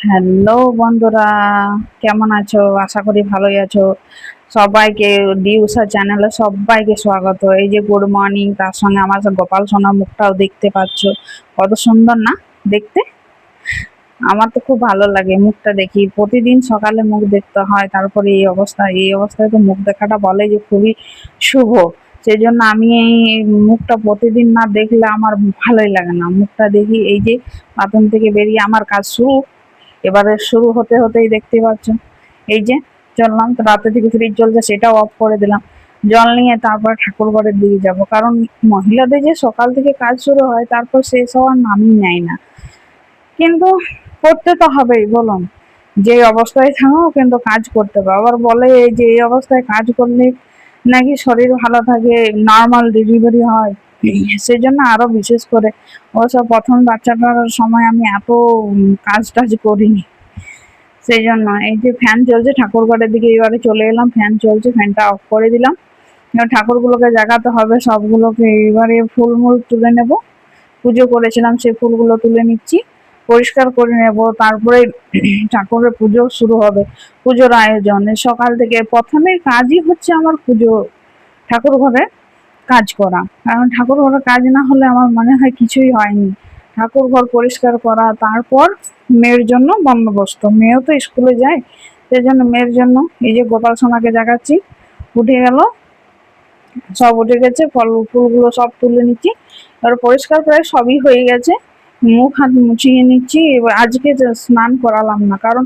Hello বন্ধুরা, কেমন আছো? আশা করি ভালোই আছো। সবাইকে ডিউসা চ্যানেলে সবাইকে স্বাগত। এই যে গুড মর্নিং, তার সঙ্গে আমার গোপাল সোনার মুখটাও দেখতে পাচ্ছ। কত সুন্দর না দেখতে? আমার তো খুব ভালো লাগে মুখটা দেখি, প্রতিদিন সকালে মুখ দেখতে হয়। তারপরে এই অবস্থায় তো মুখ দেখাটা বলে যে খুবই শুভ। সেই জন্য আমি এই মুখটা প্রতিদিন না দেখলে আমার ভালোই লাগে না। মুখটা দেখি, এই যে বাথরুম থেকে বেরিয়ে আমার কাজ শুরু। এবারে শুরু হতে হতেই দেখতে পাচ্ছ, এই যে চললাম, তো রাতে থেকে ফ্রিজ চলছে সেটাও অফ করে দিলাম। জল নিয়ে তারপর ঠাকুর ঘরের দিকে যাব, কারণ মহিলাদের যে সকাল থেকে কাজ শুরু হয় তারপর শেষ হওয়ার নামই নেয় না। কিন্তু করতে তো হবেই, বলুন। যে অবস্থায় থাকো কিন্তু কাজ করতে হবে। আবার বলে যে এই অবস্থায় কাজ করলে নাকি শরীর ভালো থাকে, নর্মাল ডেলিভারি হয়। সেই জন্য আরো বিশেষ করে অবশ্য প্রথম বাচ্চাটার সময় আমি এত কাজ টাজ করিনি। সেই জন্য এই যে ফ্যান চলছে, ঠাকুর ঘরের দিকে এবারে চলে এলাম। ফ্যান চলছে, ফ্যানটা অফ করে দিলাম। এবার ঠাকুরগুলোকে জাগাতে হবে, সবগুলোকে এবারে ফুলমুল তুলে নেব। পুজো করেছিলাম, সেই ফুলগুলো তুলে নিচ্ছি, পরিষ্কার করে নেব। তারপরে ঠাকুরের পুজো শুরু হবে, পুজোর আয়োজন। সকাল থেকে প্রথমের কাজই হচ্ছে আমার পুজো, ঠাকুর ঘরে কাজ করা। কারণ ঠাকুর ঘরে কাজ না হলে আমার মনে হয় কিছুই হয়নি। ঠাকুর ঘর পরিষ্কার করা, তারপর মেয়ের জন্য বন্দোবস্ত। মেয়েও তো স্কুলে যায়, সেই জন্য মেয়ের জন্য এই যে গোপাল সোনাকে জাগাচ্ছি। উঠে গেল, সব উঠে গেছে, ফল ফুলগুলো সব তুলে নিচ্ছি। এবার পরিষ্কার প্রায় সবই হয়ে গেছে, মুখ হাত মুছিয়ে নিচ্ছি। এবার আজকে স্নান করালাম না, কারণ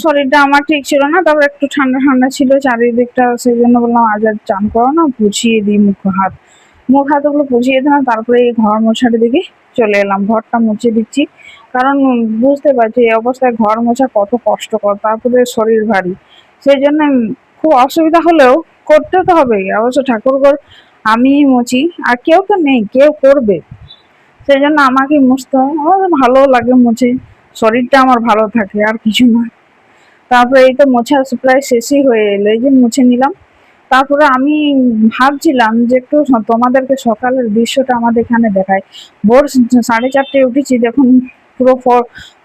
শরীরটা আমার ঠিক ছিল না, তারপর একটু ঠান্ডা ঠান্ডা ছিল চারিদিকটা। সেই জন্য বললাম আজ আর চান করো না, পুছিয়ে দিই মুখ হাত ওগুলো পুছিয়ে দিলাম। তারপরে এই ঘর মোছার দিকে চলে এলাম, ঘরটা মুছে দিচ্ছি। কারণ বুঝতে পারছি এই অবস্থায় ঘর মোছা কত কষ্টকর, তারপরে শরীর ভারী। সেই জন্য খুব অসুবিধা হলেও করতে তো হবে। অবশ্য ঠাকুর ঘর আমি মুছি, আর কেউ তো নেই, কেউ করবে। সেই জন্য আমাকে মুছতে হয়। আমার ভালো লাগে মুছে, শরীরটা আমার ভালো থাকে, আর কিছু না। তারপরে এই তো মোছা প্রায় শেষই হয়ে এলো, এই যে মুছে নিলাম। তারপরে আমি ভাবছিলাম যে একটু তোমাদেরকে সকালের দৃশ্যটা আমাদের এখানে দেখায়। ভোর 4:30 উঠেছি, দেখুন পুরো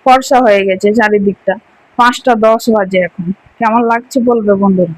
ফর্সা হয়ে গেছে চারিদিকটা। 5টা 10 বাজে এখন। কেমন লাগছে বলবে বন্ধুরা।